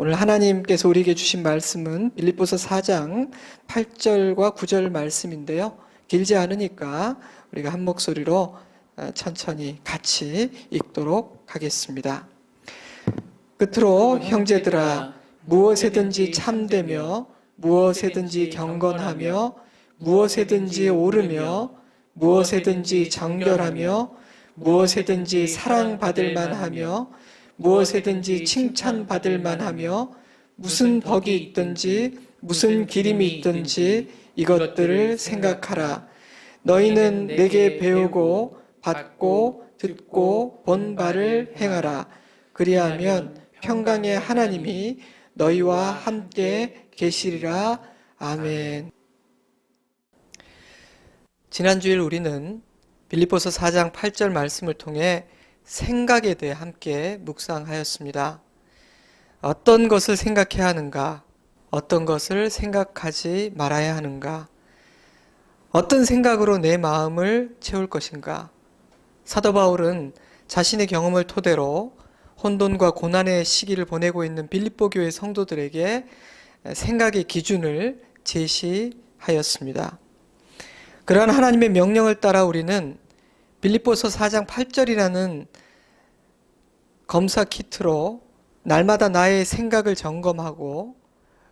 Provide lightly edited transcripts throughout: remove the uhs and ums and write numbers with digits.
오늘 하나님께서 우리에게 주신 말씀은 빌립보서 4장 8절과 9절 말씀인데요. 길지 않으니까 우리가 한 목소리로 천천히 같이 읽도록 하겠습니다. 끝으로 형제들아, 무엇에든지 참되며 무엇에든지 경건하며 무엇에든지 옳으며 무엇에든지 정결하며 무엇에든지 사랑받을 만하며 무엇에든지 칭찬받을 만하며 무슨 덕이 있든지 무슨 기림이 있든지 이것들을 생각하라. 너희는 내게 배우고 받고 듣고 본 바를 행하라. 그리하면 평강의 하나님이 너희와 함께 계시리라. 아멘. 지난주일 우리는 빌립보서 4장 8절 말씀을 통해 생각에 대해 함께 묵상하였습니다. 어떤 것을 생각해야 하는가? 어떤 것을 생각하지 말아야 하는가? 어떤 생각으로 내 마음을 채울 것인가? 사도 바울은 자신의 경험을 토대로 혼돈과 고난의 시기를 보내고 있는 빌립보 교회 성도들에게 생각의 기준을 제시하였습니다. 그러한 하나님의 명령을 따라 우리는 빌립보서 4장 8절이라는 검사 키트로 날마다 나의 생각을 점검하고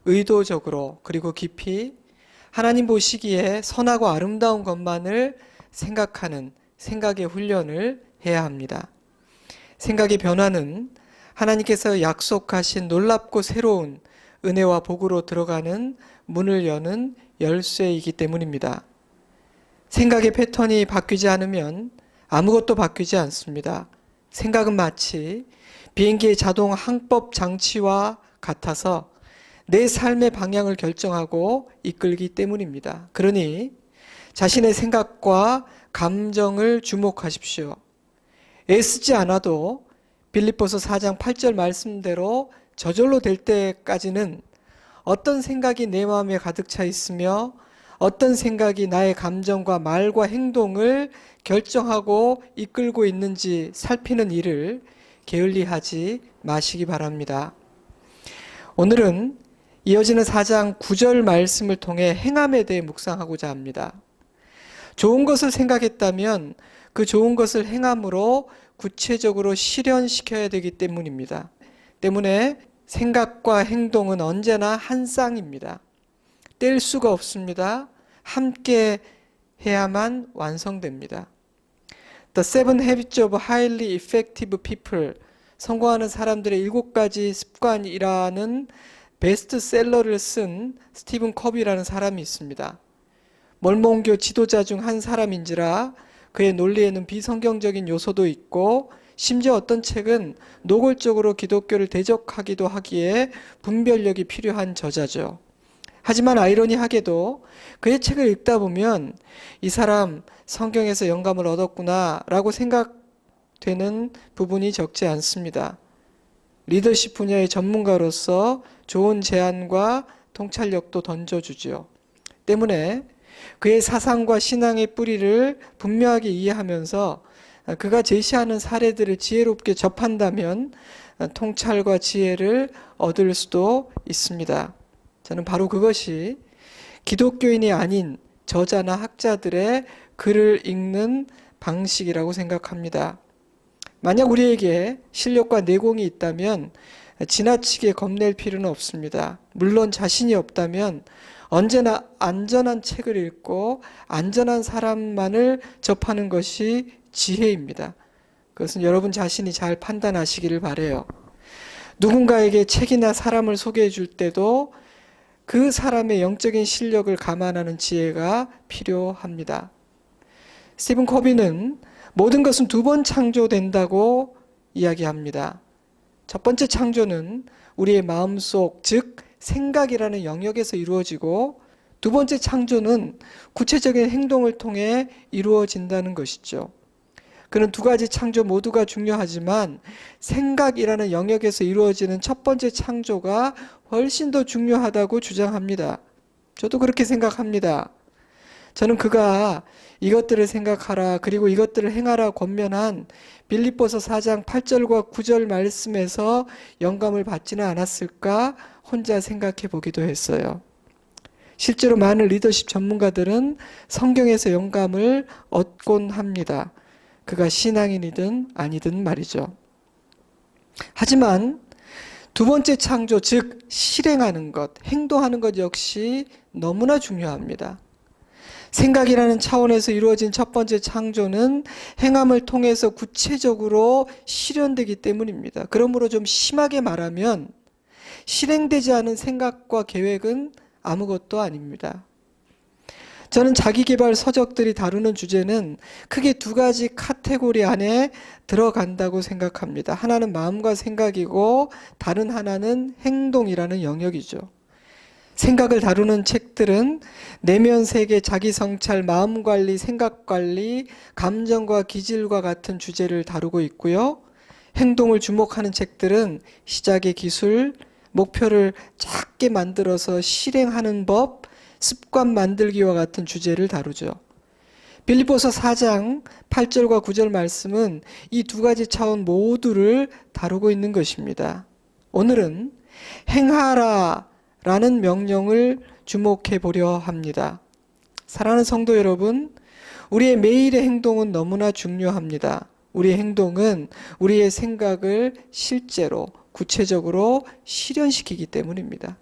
의도적으로 그리고 깊이 하나님 보시기에 선하고 아름다운 것만을 생각하는 생각의 훈련을 해야 합니다. 생각의 변화는 하나님께서 약속하신 놀랍고 새로운 은혜와 복으로 들어가는 문을 여는 열쇠이기 때문입니다. 생각의 패턴이 바뀌지 않으면 아무것도 바뀌지 않습니다. 생각은 마치 비행기의 자동 항법 장치와 같아서 내 삶의 방향을 결정하고 이끌기 때문입니다. 그러니 자신의 생각과 감정을 주목하십시오. 애쓰지 않아도 빌립보서 4장 8절 말씀대로 저절로 될 때까지는 어떤 생각이 내 마음에 가득 차 있으며 어떤 생각이 나의 감정과 말과 행동을 결정하고 이끌고 있는지 살피는 일을 게을리하지 마시기 바랍니다. 오늘은 이어지는 4장 9절 말씀을 통해 행함에 대해 묵상하고자 합니다. 좋은 것을 생각했다면 그 좋은 것을 행함으로 구체적으로 실현시켜야 되기 때문입니다. 때문에 생각과 행동은 언제나 한 쌍입니다. 뗄 수가 없습니다. 함께 해야만 완성됩니다. The Seven Habits of Highly Effective People, 성공하는 사람들의 7가지 습관이라는 베스트셀러를 쓴 스티븐 커비라는 사람이 있습니다. mormon교 지도자 중 한 사람인지라 그의 논리에는 비성경적인 요소도 있고 심지어 어떤 책은 노골적으로 기독교를 대적하기도 하기에 분별력이 필요한 저자죠. 하지만 아이러니하게도 그의 책을 읽다 보면 이 사람 성경에서 영감을 얻었구나 라고 생각되는 부분이 적지 않습니다. 리더십 분야의 전문가로서 좋은 제안과 통찰력도 던져주죠. 때문에 그의 사상과 신앙의 뿌리를 분명하게 이해하면서 그가 제시하는 사례들을 지혜롭게 접한다면 통찰과 지혜를 얻을 수도 있습니다. 저는 바로 그것이 기독교인이 아닌 저자나 학자들의 글을 읽는 방식이라고 생각합니다. 만약 우리에게 실력과 내공이 있다면 지나치게 겁낼 필요는 없습니다. 물론 자신이 없다면 언제나 안전한 책을 읽고 안전한 사람만을 접하는 것이 지혜입니다. 그것은 여러분 자신이 잘 판단하시기를 바라요. 누군가에게 책이나 사람을 소개해 줄 때도 그 사람의 영적인 실력을 감안하는 지혜가 필요합니다. 스티븐 커비는 모든 것은 2번 창조된다고 이야기합니다. 첫 번째 창조는 우리의 마음속, 즉 생각이라는 영역에서 이루어지고 두 번째 창조는 구체적인 행동을 통해 이루어진다는 것이죠. 그는 2가지 창조 모두가 중요하지만 생각이라는 영역에서 이루어지는 첫 번째 창조가 훨씬 더 중요하다고 주장합니다. 저도 그렇게 생각합니다. 저는 그가 이것들을 생각하라 그리고 이것들을 행하라 권면한 빌립보서 4장 8절과 9절 말씀에서 영감을 받지는 않았을까 혼자 생각해 보기도 했어요. 실제로 많은 리더십 전문가들은 성경에서 영감을 얻곤 합니다. 그가 신앙인이든 아니든 말이죠. 하지만 두 번째 창조, 즉 실행하는 것, 행동하는 것 역시 너무나 중요합니다. 생각이라는 차원에서 이루어진 첫 번째 창조는 행함을 통해서 구체적으로 실현되기 때문입니다. 그러므로 좀 심하게 말하면 실행되지 않은 생각과 계획은 아무것도 아닙니다. 저는 자기계발 서적들이 다루는 주제는 크게 두 가지 카테고리 안에 들어간다고 생각합니다. 하나는 마음과 생각이고 다른 하나는 행동이라는 영역이죠. 생각을 다루는 책들은 내면 세계, 자기 성찰, 마음 관리, 생각 관리, 감정과 기질과 같은 주제를 다루고 있고요. 행동을 주목하는 책들은 시작의 기술, 목표를 작게 만들어서 실행하는 법, 습관 만들기와 같은 주제를 다루죠. 빌립보서 4장 8절과 9절 말씀은 이 두 가지 차원 모두를 다루고 있는 것입니다. 오늘은 행하라 라는 명령을 주목해 보려 합니다. 사랑하는 성도 여러분, 우리의 매일의 행동은 너무나 중요합니다. 우리의 행동은 우리의 생각을 실제로 구체적으로 실현시키기 때문입니다.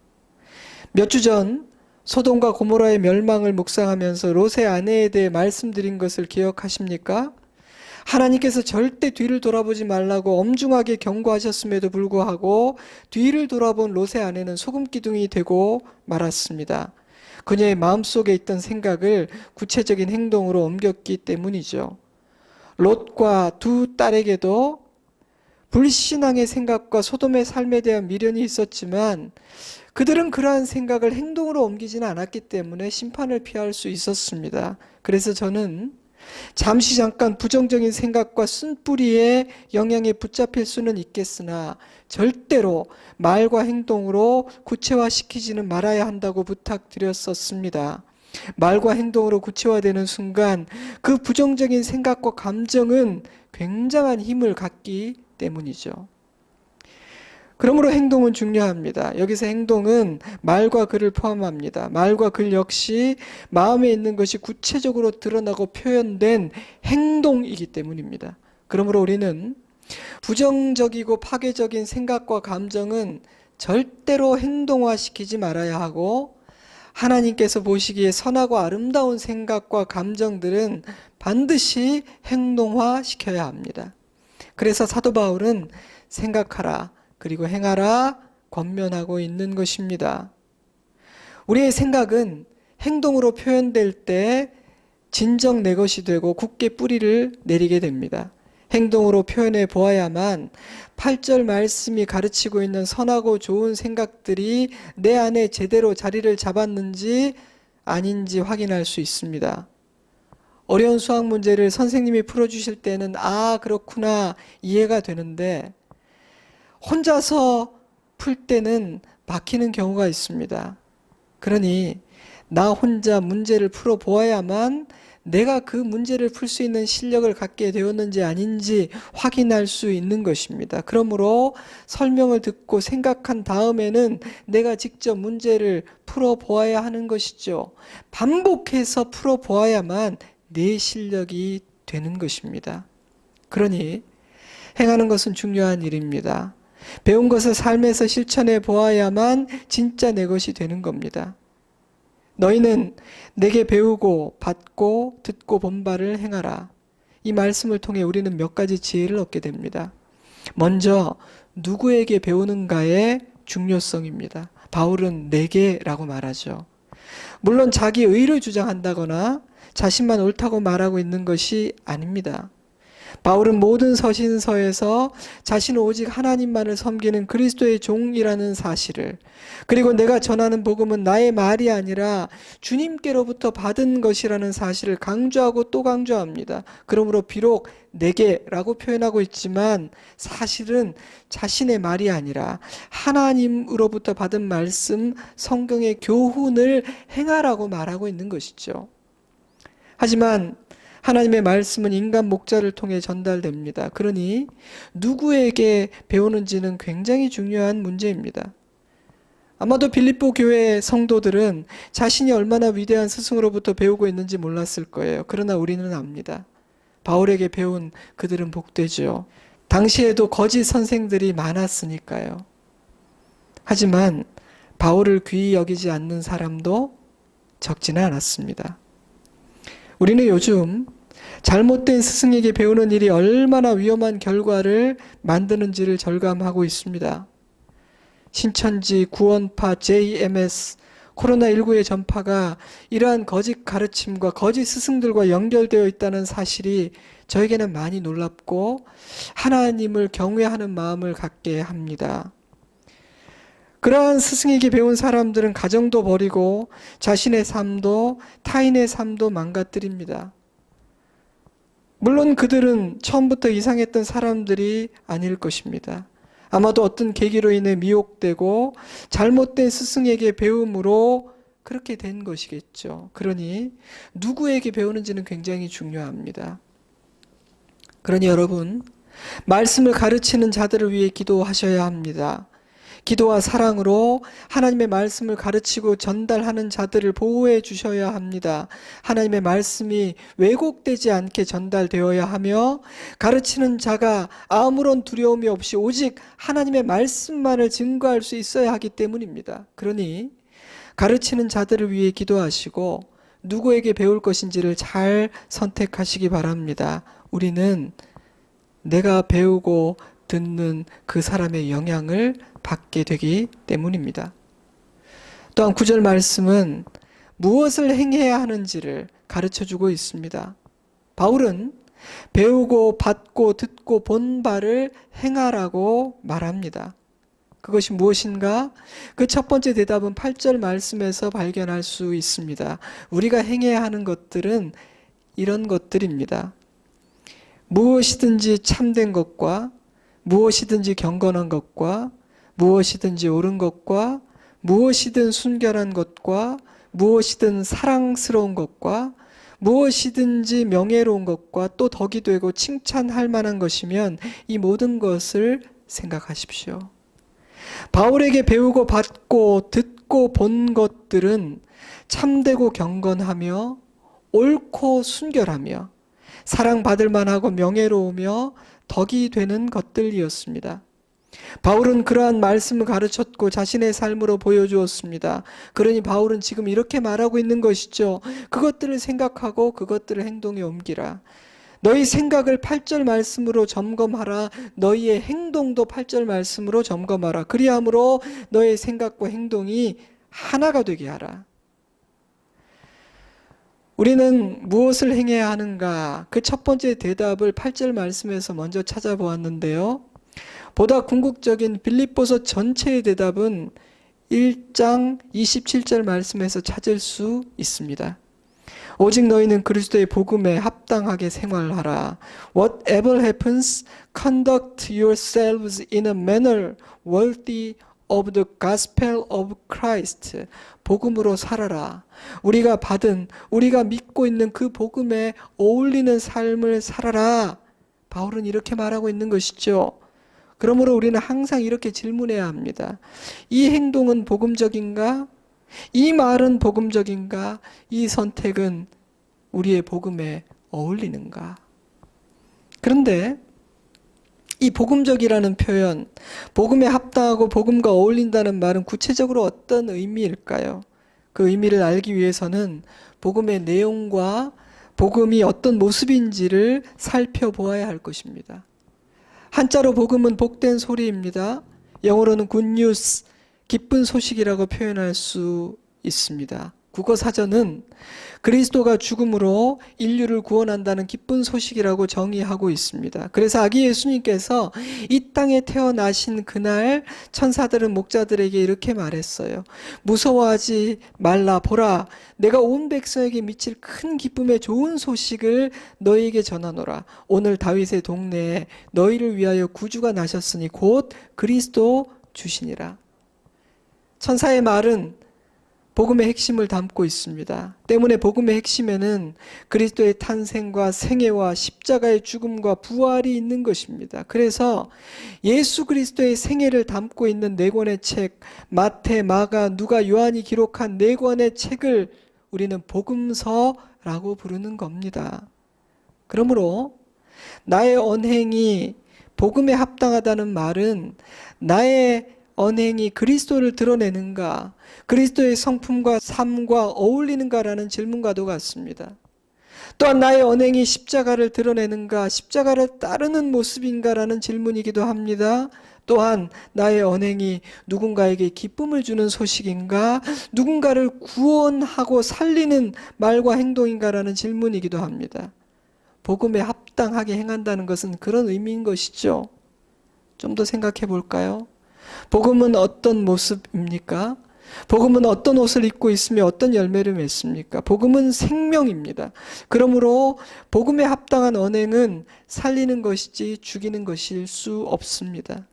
몇 주 전 소돔과 고모라의 멸망을 묵상하면서 롯의 아내에 대해 말씀드린 것을 기억하십니까? 하나님께서 절대 뒤를 돌아보지 말라고 엄중하게 경고하셨음에도 불구하고 뒤를 돌아본 롯의 아내는 소금기둥이 되고 말았습니다. 그녀의 마음속에 있던 생각을 구체적인 행동으로 옮겼기 때문이죠. 롯과 두 딸에게도 불신앙의 생각과 소돔의 삶에 대한 미련이 있었지만 그들은 그러한 생각을 행동으로 옮기지는 않았기 때문에 심판을 피할 수 있었습니다. 그래서 저는 잠시 잠깐 부정적인 생각과 쓴뿌리의 영향에 붙잡힐 수는 있겠으나 절대로 말과 행동으로 구체화시키지는 말아야 한다고 부탁드렸었습니다. 말과 행동으로 구체화되는 순간 그 부정적인 생각과 감정은 굉장한 힘을 갖기 때문이죠. 그러므로 행동은 중요합니다. 여기서 행동은 말과 글을 포함합니다. 말과 글 역시 마음에 있는 것이 구체적으로 드러나고 표현된 행동이기 때문입니다. 그러므로 우리는 부정적이고 파괴적인 생각과 감정은 절대로 행동화시키지 말아야 하고 하나님께서 보시기에 선하고 아름다운 생각과 감정들은 반드시 행동화시켜야 합니다. 그래서 사도 바울은 생각하라 그리고 행하라 권면하고 있는 것입니다. 우리의 생각은 행동으로 표현될 때 진정 내 것이 되고 굳게 뿌리를 내리게 됩니다. 행동으로 표현해 보아야만 8절 말씀이 가르치고 있는 선하고 좋은 생각들이 내 안에 제대로 자리를 잡았는지 아닌지 확인할 수 있습니다. 어려운 수학 문제를 선생님이 풀어주실 때는 그렇구나 이해가 되는데 혼자서 풀 때는 막히는 경우가 있습니다. 그러니 나 혼자 문제를 풀어 보아야만 내가 그 문제를 풀 수 있는 실력을 갖게 되었는지 아닌지 확인할 수 있는 것입니다. 그러므로 설명을 듣고 생각한 다음에는 내가 직접 문제를 풀어 보아야 하는 것이죠. 반복해서 풀어 보아야만 내 실력이 되는 것입니다. 그러니 행하는 것은 중요한 일입니다. 배운 것을 삶에서 실천해 보아야만 진짜 내 것이 되는 겁니다. 너희는 내게 배우고 받고 듣고 본 바를 행하라. 이 말씀을 통해 우리는 몇 가지 지혜를 얻게 됩니다. 먼저 누구에게 배우는가의 중요성입니다. 바울은 내게라고 말하죠. 물론 자기 의를 주장한다거나 자신만 옳다고 말하고 있는 것이 아닙니다. 바울은 모든 서신서에서 자신은 오직 하나님만을 섬기는 그리스도의 종이라는 사실을, 그리고 내가 전하는 복음은 나의 말이 아니라 주님께로부터 받은 것이라는 사실을 강조하고 또 강조합니다. 그러므로 비록 내게라고 표현하고 있지만 사실은 자신의 말이 아니라 하나님으로부터 받은 말씀, 성경의 교훈을 행하라고 말하고 있는 것이죠. 하지만 하나님의 말씀은 인간 목자를 통해 전달됩니다. 그러니 누구에게 배우는지는 굉장히 중요한 문제입니다. 아마도 빌립보 교회 성도들은 자신이 얼마나 위대한 스승으로부터 배우고 있는지 몰랐을 거예요. 그러나 우리는 압니다. 바울에게 배운 그들은 복되죠. 당시에도 거짓 선생들이 많았으니까요. 하지만 바울을 귀히 여기지 않는 사람도 적지는 않았습니다. 우리는 요즘 잘못된 스승에게 배우는 일이 얼마나 위험한 결과를 만드는지를 절감하고 있습니다. 신천지, 구원파, JMS, 코로나19의 전파가 이러한 거짓 가르침과 거짓 스승들과 연결되어 있다는 사실이 저에게는 많이 놀랍고 하나님을 경외하는 마음을 갖게 합니다. 그러한 스승에게 배운 사람들은 가정도 버리고 자신의 삶도 타인의 삶도 망가뜨립니다. 물론 그들은 처음부터 이상했던 사람들이 아닐 것입니다. 아마도 어떤 계기로 인해 미혹되고 잘못된 스승에게 배움으로 그렇게 된 것이겠죠. 그러니 누구에게 배우는지는 굉장히 중요합니다. 그러니 여러분, 말씀을 가르치는 자들을 위해 기도하셔야 합니다. 기도와 사랑으로 하나님의 말씀을 가르치고 전달하는 자들을 보호해 주셔야 합니다. 하나님의 말씀이 왜곡되지 않게 전달되어야 하며 가르치는 자가 아무런 두려움이 없이 오직 하나님의 말씀만을 증거할 수 있어야 하기 때문입니다. 그러니 가르치는 자들을 위해 기도하시고 누구에게 배울 것인지를 잘 선택하시기 바랍니다. 우리는 내가 배우고 듣는 그 사람의 영향을 받게 되기 때문입니다. 또한 9절 말씀은 무엇을 행해야 하는지를 가르쳐주고 있습니다. 바울은 배우고 받고 듣고 본 바를 행하라고 말합니다. 그것이 무엇인가? 그 첫 번째 대답은 8절 말씀에서 발견할 수 있습니다. 우리가 행해야 하는 것들은 이런 것들입니다. 무엇이든지 참된 것과 무엇이든지 경건한 것과 무엇이든지 옳은 것과 무엇이든 순결한 것과 무엇이든 사랑스러운 것과 무엇이든지 명예로운 것과 또 덕이 되고 칭찬할 만한 것이면 이 모든 것을 생각하십시오. 바울에게 배우고 받고 듣고 본 것들은 참되고 경건하며 옳고 순결하며 사랑받을 만하고 명예로우며 덕이 되는 것들이었습니다. 바울은 그러한 말씀을 가르쳤고 자신의 삶으로 보여주었습니다. 그러니 바울은 지금 이렇게 말하고 있는 것이죠. 그것들을 생각하고 그것들을 행동에 옮기라. 너희 생각을 8절 말씀으로 점검하라. 너희의 행동도 8절 말씀으로 점검하라. 그리함으로 너의 생각과 행동이 하나가 되게 하라. 우리는 무엇을 행해야 하는가? 그 첫 번째 대답을 8절 말씀에서 먼저 찾아보았는데요. 보다 궁극적인 빌립보서 전체의 대답은 1장 27절 말씀에서 찾을 수 있습니다. 오직 너희는 그리스도의 복음에 합당하게 생활하라. Whatever happens, conduct yourselves in a manner worthy of the gospel of Christ. 복음으로 살아라. 우리가 받은, 우리가 믿고 있는 그 복음에 어울리는 삶을 살아라. 바울은 이렇게 말하고 있는 것이죠. 그러므로 우리는 항상 이렇게 질문해야 합니다. 이 행동은 복음적인가? 이 말은 복음적인가? 이 선택은 우리의 복음에 어울리는가? 그런데 이 복음적이라는 표현, 복음에 합당하고 복음과 어울린다는 말은 구체적으로 어떤 의미일까요? 그 의미를 알기 위해서는 복음의 내용과 복음이 어떤 모습인지를 살펴보아야 할 것입니다. 한자로 복음은 복된 소리입니다. 영어로는 good news, 기쁜 소식이라고 표현할 수 있습니다. 국어사전은 그리스도가 죽음으로 인류를 구원한다는 기쁜 소식이라고 정의하고 있습니다. 그래서 아기 예수님께서 이 땅에 태어나신 그날 천사들은 목자들에게 이렇게 말했어요. 무서워하지 말라. 보라, 내가 온 백성에게 미칠 큰 기쁨의 좋은 소식을 너희에게 전하노라. 오늘 다윗의 동네에 너희를 위하여 구주가 나셨으니 곧 그리스도 주시니라. 천사의 말은 복음의 핵심을 담고 있습니다. 때문에 복음의 핵심에는 그리스도의 탄생과 생애와 십자가의 죽음과 부활이 있는 것입니다. 그래서 예수 그리스도의 생애를 담고 있는 네 권의 책, 마태, 마가, 누가, 요한이 기록한 네 권의 책을 우리는 복음서라고 부르는 겁니다. 그러므로 나의 언행이 복음에 합당하다는 말은 나의 언행이 그리스도를 드러내는가, 그리스도의 성품과 삶과 어울리는가라는 질문과도 같습니다. 또한 나의 언행이 십자가를 드러내는가, 십자가를 따르는 모습인가라는 질문이기도 합니다. 또한 나의 언행이 누군가에게 기쁨을 주는 소식인가, 누군가를 구원하고 살리는 말과 행동인가라는 질문이기도 합니다. 복음에 합당하게 행한다는 것은 그런 의미인 것이죠. 좀 더 생각해 볼까요? 복음은 어떤 모습입니까? 복음은 어떤 옷을 입고 있으며 어떤 열매를 맺습니까? 복음은 생명입니다. 그러므로 복음에 합당한 언행은 살리는 것이지 죽이는 것일 수 없습니다.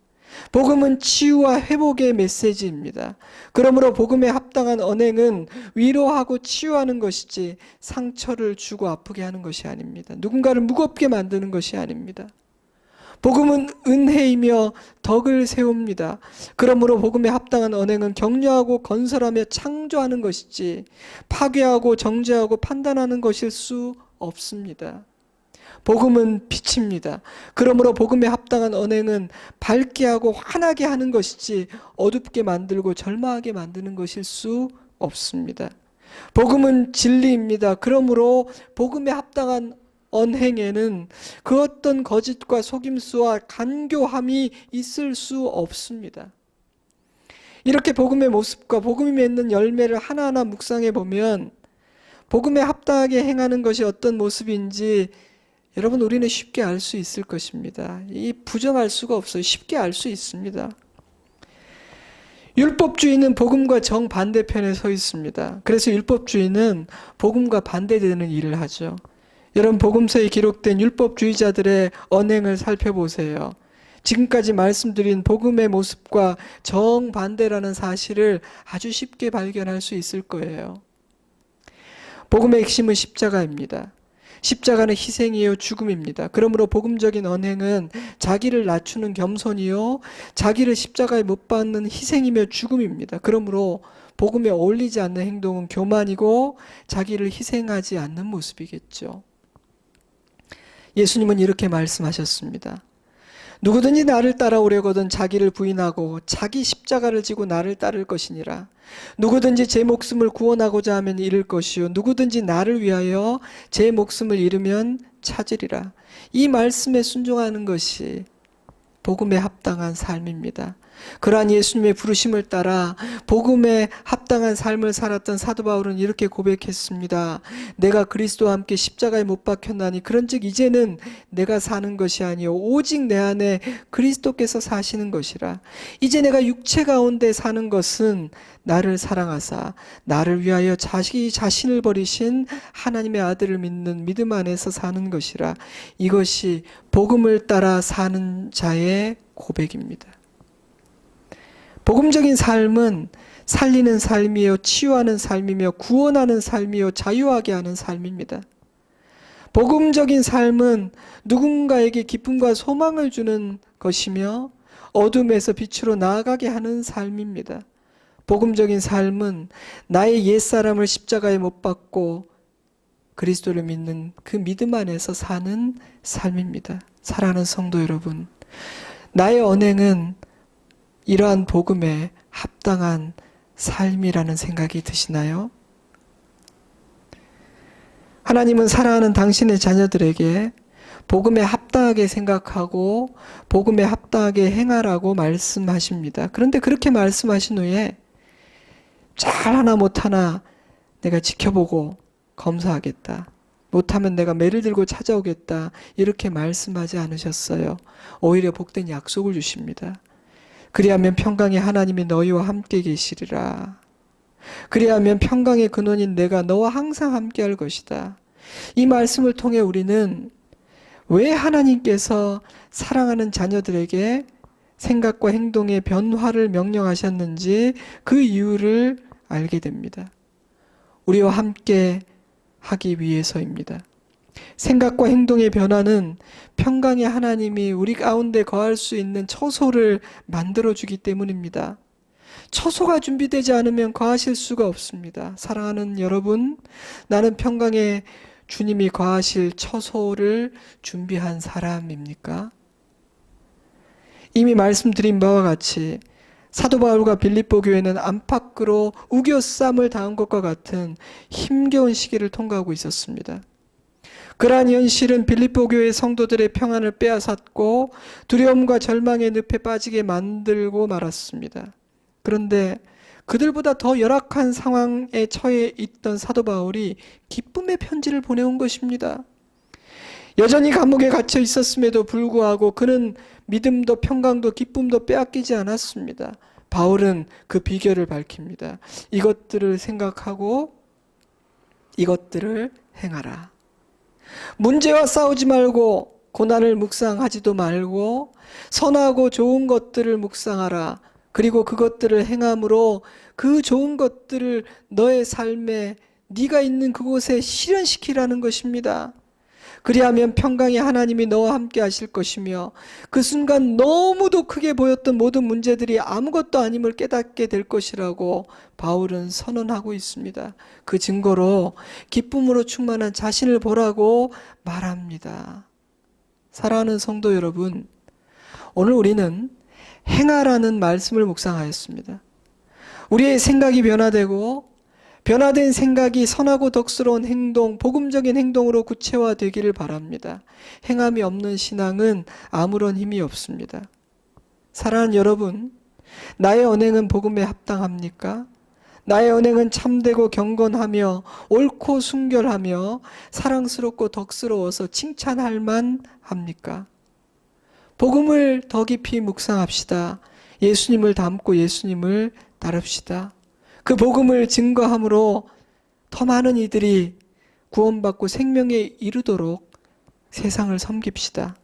복음은 치유와 회복의 메시지입니다. 그러므로 복음에 합당한 언행은 위로하고 치유하는 것이지 상처를 주고 아프게 하는 것이 아닙니다. 누군가를 무겁게 만드는 것이 아닙니다. 복음은 은혜이며 덕을 세웁니다. 그러므로 복음에 합당한 언행은 격려하고 건설하며 창조하는 것이지 파괴하고 정죄하고 판단하는 것일 수 없습니다. 복음은 빛입니다. 그러므로 복음에 합당한 언행은 밝게 하고 환하게 하는 것이지 어둡게 만들고 절망하게 만드는 것일 수 없습니다. 복음은 진리입니다. 그러므로 복음에 합당한 언행에는 그 어떤 거짓과 속임수와 간교함이 있을 수 없습니다. 이렇게 복음의 모습과 복음이 맺는 열매를 하나하나 묵상해 보면 복음에 합당하게 행하는 것이 어떤 모습인지 여러분 우리는 쉽게 알 수 있을 것입니다. 이 부정할 수가 없어요. 쉽게 알 수 있습니다. 율법주의는 복음과 정반대편에 서 있습니다. 그래서 율법주의는 복음과 반대되는 일을 하죠. 여러분 복음서에 기록된 율법주의자들의 언행을 살펴보세요. 지금까지 말씀드린 복음의 모습과 정반대라는 사실을 아주 쉽게 발견할 수 있을 거예요. 복음의 핵심은 십자가입니다. 십자가는 희생이요 죽음입니다. 그러므로 복음적인 언행은 자기를 낮추는 겸손이요 자기를 십자가에 못 박는 희생이며 죽음입니다. 그러므로 복음에 어울리지 않는 행동은 교만이고 자기를 희생하지 않는 모습이겠죠. 예수님은 이렇게 말씀하셨습니다. 누구든지 나를 따라오려거든 자기를 부인하고 자기 십자가를 지고 나를 따를 것이니라. 누구든지 제 목숨을 구원하고자 하면 잃을 것이요 누구든지 나를 위하여 제 목숨을 잃으면 찾으리라. 이 말씀에 순종하는 것이 복음에 합당한 삶입니다. 그러한 예수님의 부르심을 따라 복음에 합당한 삶을 살았던 사도 바울은 이렇게 고백했습니다. 내가 그리스도와 함께 십자가에 못 박혔나니 그런즉 이제는 내가 사는 것이 아니요 오직 내 안에 그리스도께서 사시는 것이라. 이제 내가 육체 가운데 사는 것은 나를 사랑하사 나를 위하여 자기 자신을 버리신 하나님의 아들을 믿는 믿음 안에서 사는 것이라. 이것이 복음을 따라 사는 자의 고백입니다. 복음적인 삶은 살리는 삶이요 치유하는 삶이며 구원하는 삶이요 자유하게 하는 삶입니다. 복음적인 삶은 누군가에게 기쁨과 소망을 주는 것이며 어둠에서 빛으로 나아가게 하는 삶입니다. 복음적인 삶은 나의 옛사람을 십자가에 못 박고 그리스도를 믿는 그 믿음 안에서 사는 삶입니다. 사랑하는 성도 여러분, 나의 언행은 이러한 복음에 합당한 삶이라는 생각이 드시나요? 하나님은 사랑하는 당신의 자녀들에게 복음에 합당하게 생각하고 복음에 합당하게 행하라고 말씀하십니다. 그런데 그렇게 말씀하신 후에 잘하나 못하나 내가 지켜보고 검사하겠다. 못하면 내가 매를 들고 찾아오겠다. 이렇게 말씀하지 않으셨어요. 오히려 복된 약속을 주십니다. 그리하면 평강의 하나님이 너희와 함께 계시리라. 그리하면 평강의 근원인 내가 너와 항상 함께 할 것이다. 이 말씀을 통해 우리는 왜 하나님께서 사랑하는 자녀들에게 생각과 행동의 변화를 명령하셨는지 그 이유를 알게 됩니다. 우리와 함께 하기 위해서입니다. 생각과 행동의 변화는 평강의 하나님이 우리 가운데 거할 수 있는 처소를 만들어주기 때문입니다. 처소가 준비되지 않으면 거하실 수가 없습니다. 사랑하는 여러분, 나는 평강의 주님이 거하실 처소를 준비한 사람입니까? 이미 말씀드린 바와 같이 사도 바울과 빌립보 교회는 안팎으로 우겨쌈을 당한 것과 같은 힘겨운 시기를 통과하고 있었습니다. 그러한 현실은 빌립보 교회 성도들의 평안을 빼앗았고 두려움과 절망의 늪에 빠지게 만들고 말았습니다. 그런데 그들보다 더 열악한 상황에 처해 있던 사도 바울이 기쁨의 편지를 보내온 것입니다. 여전히 감옥에 갇혀 있었음에도 불구하고 그는 믿음도 평강도 기쁨도 빼앗기지 않았습니다. 바울은 그 비결을 밝힙니다. 이것들을 생각하고 이것들을 행하라. 문제와 싸우지 말고 고난을 묵상하지도 말고 선하고 좋은 것들을 묵상하라. 그리고 그것들을 행함으로 그 좋은 것들을 너의 삶에 네가 있는 그곳에 실현시키라는 것입니다. 그리하면 평강의 하나님이 너와 함께 하실 것이며 그 순간 너무도 크게 보였던 모든 문제들이 아무것도 아님을 깨닫게 될 것이라고 바울은 선언하고 있습니다. 그 증거로 기쁨으로 충만한 자신을 보라고 말합니다. 사랑하는 성도 여러분, 오늘 우리는 행하라는 말씀을 묵상하였습니다. 우리의 생각이 변화되고 변화된 생각이 선하고 덕스러운 행동, 복음적인 행동으로 구체화되기를 바랍니다. 행함이 없는 신앙은 아무런 힘이 없습니다. 사랑하는 여러분, 나의 언행은 복음에 합당합니까? 나의 언행은 참되고 경건하며 옳고 순결하며 사랑스럽고 덕스러워서 칭찬할 만합니까? 복음을 더 깊이 묵상합시다. 예수님을 닮고 예수님을 따릅시다. 그 복음을 증거함으로 더 많은 이들이 구원받고 생명에 이르도록 세상을 섬깁시다.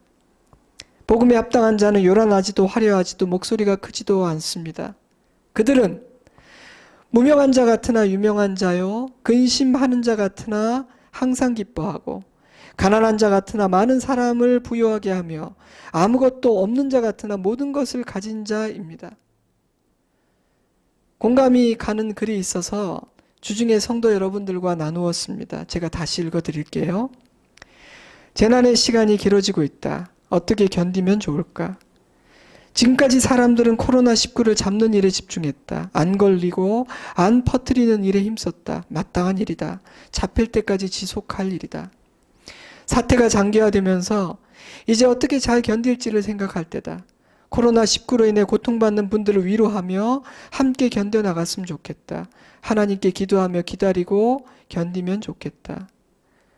복음에 합당한 자는 요란하지도 화려하지도 목소리가 크지도 않습니다. 그들은 무명한 자 같으나 유명한 자요, 근심하는 자 같으나 항상 기뻐하고 가난한 자 같으나 많은 사람을 부유하게 하며 아무것도 없는 자 같으나 모든 것을 가진 자입니다. 공감이 가는 글이 있어서 주중에 성도 여러분들과 나누었습니다. 제가 다시 읽어드릴게요. 재난의 시간이 길어지고 있다. 어떻게 견디면 좋을까? 지금까지 사람들은 코로나19를 잡는 일에 집중했다. 안 걸리고 안 퍼뜨리는 일에 힘썼다. 마땅한 일이다. 잡힐 때까지 지속할 일이다. 사태가 장기화되면서 이제 어떻게 잘 견딜지를 생각할 때다. 코로나19로 인해 고통받는 분들을 위로하며 함께 견뎌나갔으면 좋겠다. 하나님께 기도하며 기다리고 견디면 좋겠다.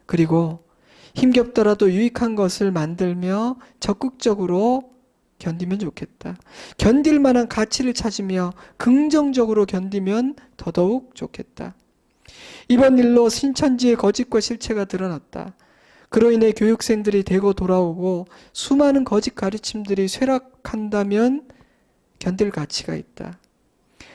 그리고 힘겹더라도 유익한 것을 만들며 적극적으로 견디면 좋겠다. 견딜 만한 가치를 찾으며 긍정적으로 견디면 더더욱 좋겠다. 이번 일로 신천지의 거짓과 실체가 드러났다. 그로 인해 교육생들이 대거 돌아오고 수많은 거짓 가르침들이 쇠락한다면 견딜 가치가 있다.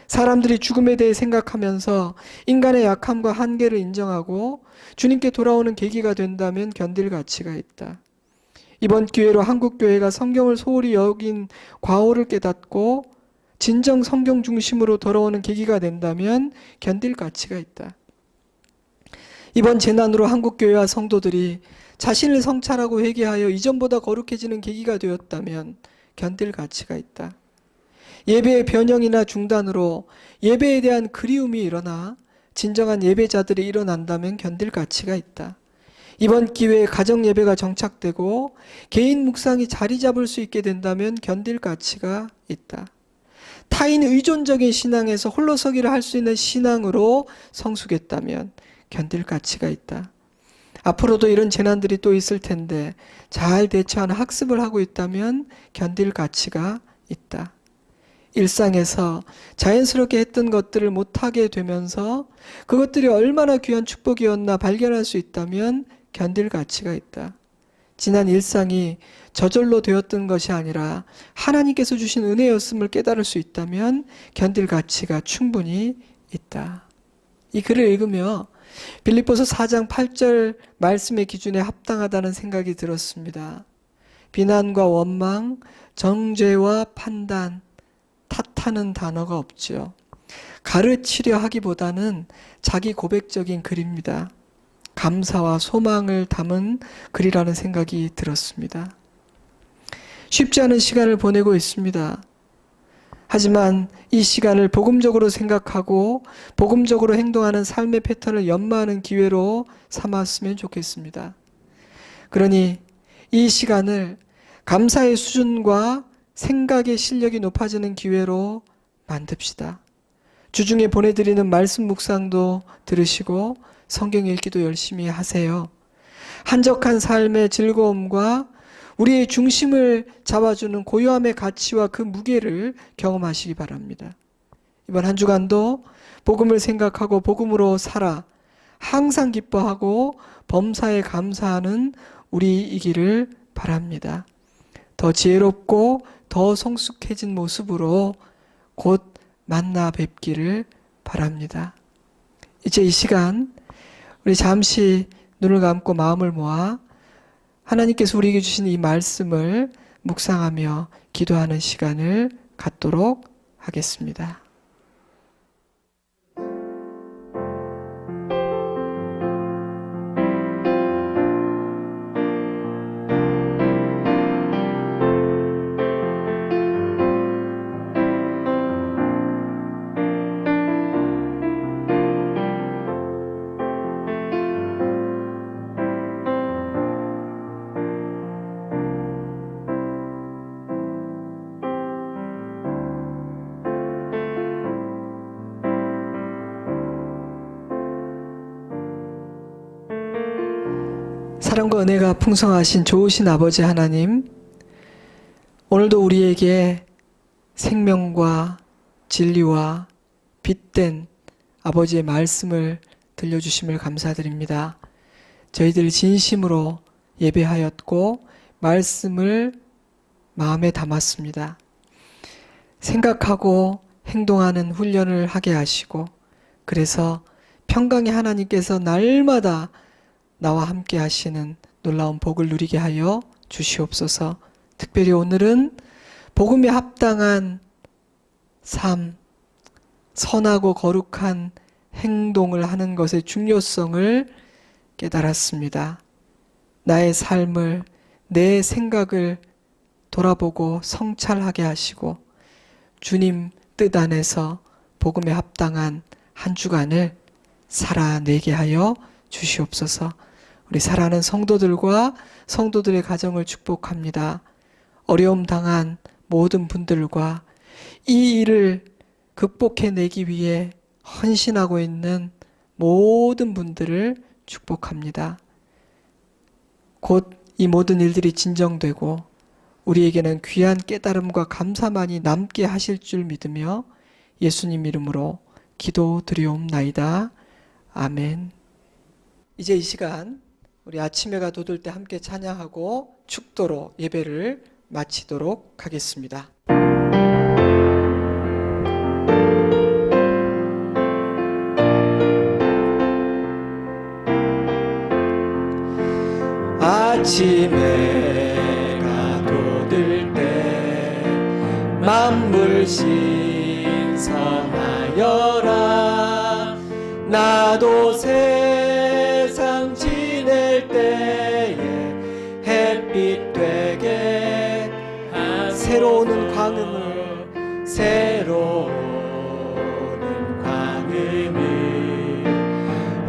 사람들이 죽음에 대해 생각하면서 인간의 약함과 한계를 인정하고 주님께 돌아오는 계기가 된다면 견딜 가치가 있다. 이번 기회로 한국교회가 성경을 소홀히 여긴 과오를 깨닫고 진정 성경 중심으로 돌아오는 계기가 된다면 견딜 가치가 있다. 이번 재난으로 한국교회와 성도들이 자신을 성찰하고 회개하여 이전보다 거룩해지는 계기가 되었다면 견딜 가치가 있다. 예배의 변형이나 중단으로 예배에 대한 그리움이 일어나 진정한 예배자들이 일어난다면 견딜 가치가 있다. 이번 기회에 가정 예배가 정착되고 개인 묵상이 자리 잡을 수 있게 된다면 견딜 가치가 있다. 타인 의존적인 신앙에서 홀로서기를 할 수 있는 신앙으로 성숙했다면 견딜 가치가 있다. 앞으로도 이런 재난들이 또 있을 텐데 잘 대처하는 학습을 하고 있다면 견딜 가치가 있다. 일상에서 자연스럽게 했던 것들을 못하게 되면서 그것들이 얼마나 귀한 축복이었나 발견할 수 있다면 견딜 가치가 있다. 지난 일상이 저절로 되었던 것이 아니라 하나님께서 주신 은혜였음을 깨달을 수 있다면 견딜 가치가 충분히 있다. 이 글을 읽으며 빌립보서 4장 8절 말씀의 기준에 합당하다는 생각이 들었습니다. 비난과 원망, 정죄와 판단, 탓하는 단어가 없죠. 가르치려 하기보다는 자기 고백적인 글입니다. 감사와 소망을 담은 글이라는 생각이 들었습니다. 쉽지 않은 시간을 보내고 있습니다. 하지만 이 시간을 복음적으로 생각하고 복음적으로 행동하는 삶의 패턴을 연마하는 기회로 삼았으면 좋겠습니다. 그러니 이 시간을 감사의 수준과 생각의 실력이 높아지는 기회로 만듭시다. 주중에 보내드리는 말씀 묵상도 들으시고 성경 읽기도 열심히 하세요. 한적한 삶의 즐거움과 우리의 중심을 잡아주는 고요함의 가치와 그 무게를 경험하시기 바랍니다. 이번 한 주간도 복음을 생각하고 복음으로 살아 항상 기뻐하고 범사에 감사하는 우리이기를 바랍니다. 더 지혜롭고 더 성숙해진 모습으로 곧 만나 뵙기를 바랍니다. 이제 이 시간 우리 잠시 눈을 감고 마음을 모아 하나님께서 우리에게 주신 이 말씀을 묵상하며 기도하는 시간을 갖도록 하겠습니다. 사랑과 은혜가 풍성하신 좋으신 아버지 하나님, 오늘도 우리에게 생명과 진리와 빛된 아버지의 말씀을 들려주심을 감사드립니다. 저희들 진심으로 예배하였고 말씀을 마음에 담았습니다. 생각하고 행동하는 훈련을 하게 하시고, 그래서 평강의 하나님께서 날마다 나와 함께 하시는 놀라운 복을 누리게 하여 주시옵소서. 특별히 오늘은 복음에 합당한 삶, 선하고 거룩한 행동을 하는 것의 중요성을 깨달았습니다. 나의 삶을, 내 생각을 돌아보고 성찰하게 하시고 주님 뜻 안에서 복음에 합당한 한 주간을 살아내게 하여 주시옵소서. 우리 사랑하는 성도들과 성도들의 가정을 축복합니다. 어려움 당한 모든 분들과 이 일을 극복해내기 위해 헌신하고 있는 모든 분들을 축복합니다. 곧 이 모든 일들이 진정되고 우리에게는 귀한 깨달음과 감사만이 남게 하실 줄 믿으며 예수님 이름으로 기도드리옵나이다. 아멘. 이제 이 시간 우리 아침해가 돋을 때 함께 찬양하고 축도로 예배를 마치도록 하겠습니다. 아침해가 돋을 때 만물 신성하여라. 나도 세상 지낼 때에 햇빛 되게 새로운 광음을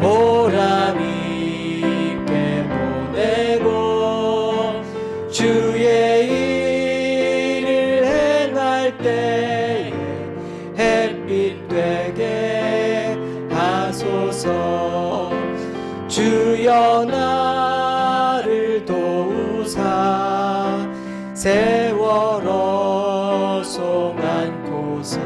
보람 있게 보내고 주의 일을 행할 때에 햇빛 되게 하소서. 주여 나를 도우사 세월호 송 안고서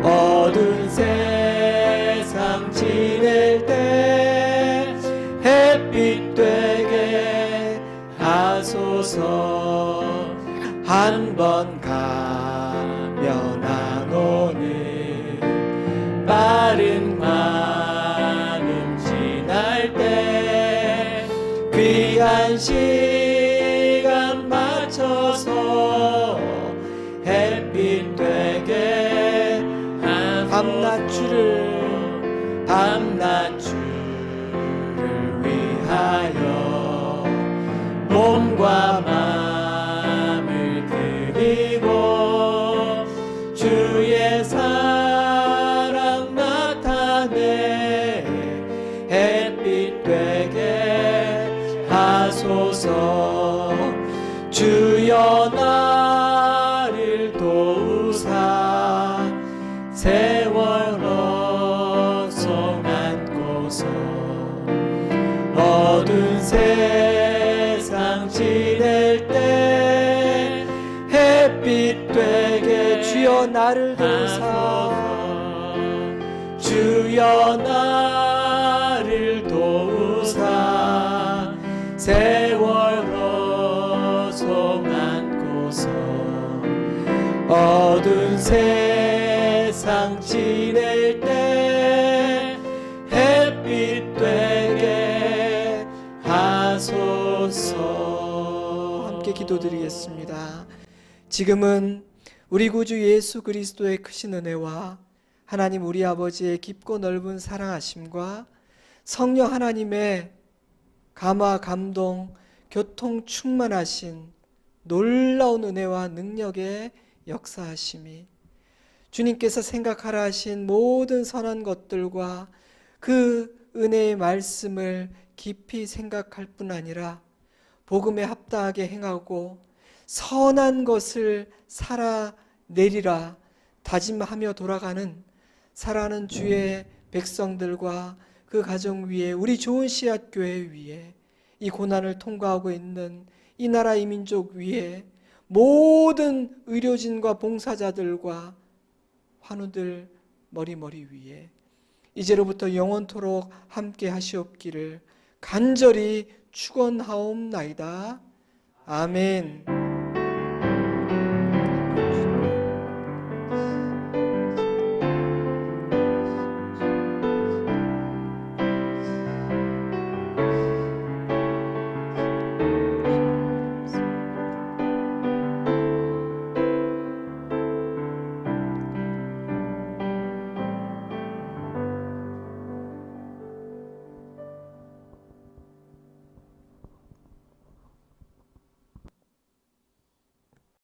어두운 세상 지낼 때 햇빛 되게 하소서. 한 번 가면 안 오는 빠른 말 귀한 시간 맞춰서 햇빛 되게 밤낮 주를 위하여 몸과 마음을 드리고 주의 사랑 나타내 햇빛 되게 하소서. 주여 나를 도우사 세월 어서 안고서 어두운 세상 지낼 때 햇빛 되게 주여 나를 도우사 주여 나를 도우사 세월 어서 안고서 어두운 세상 지낼 때 햇빛 되게 하소서. 함께 기도드리겠습니다. 지금은 우리 구주 예수 그리스도의 크신 은혜와 하나님 우리 아버지의 깊고 넓은 사랑하심과 성령 하나님의 감화 감동 교통 충만하신 놀라운 은혜와 능력의 역사하심이 주님께서 생각하라 하신 모든 선한 것들과 그 은혜의 말씀을 깊이 생각할 뿐 아니라 복음에 합당하게 행하고 선한 것을 살아내리라 다짐하며 돌아가는 사랑하는 주의 백성들과 그 가정 위에 우리 좋은 씨앗교회 위에 이 고난을 통과하고 있는 이 나라 이 민족 위에 모든 의료진과 봉사자들과 환우들 머리 위에 이제로부터 영원토록 함께 하시옵기를 간절히 축원하옵나이다. 아멘.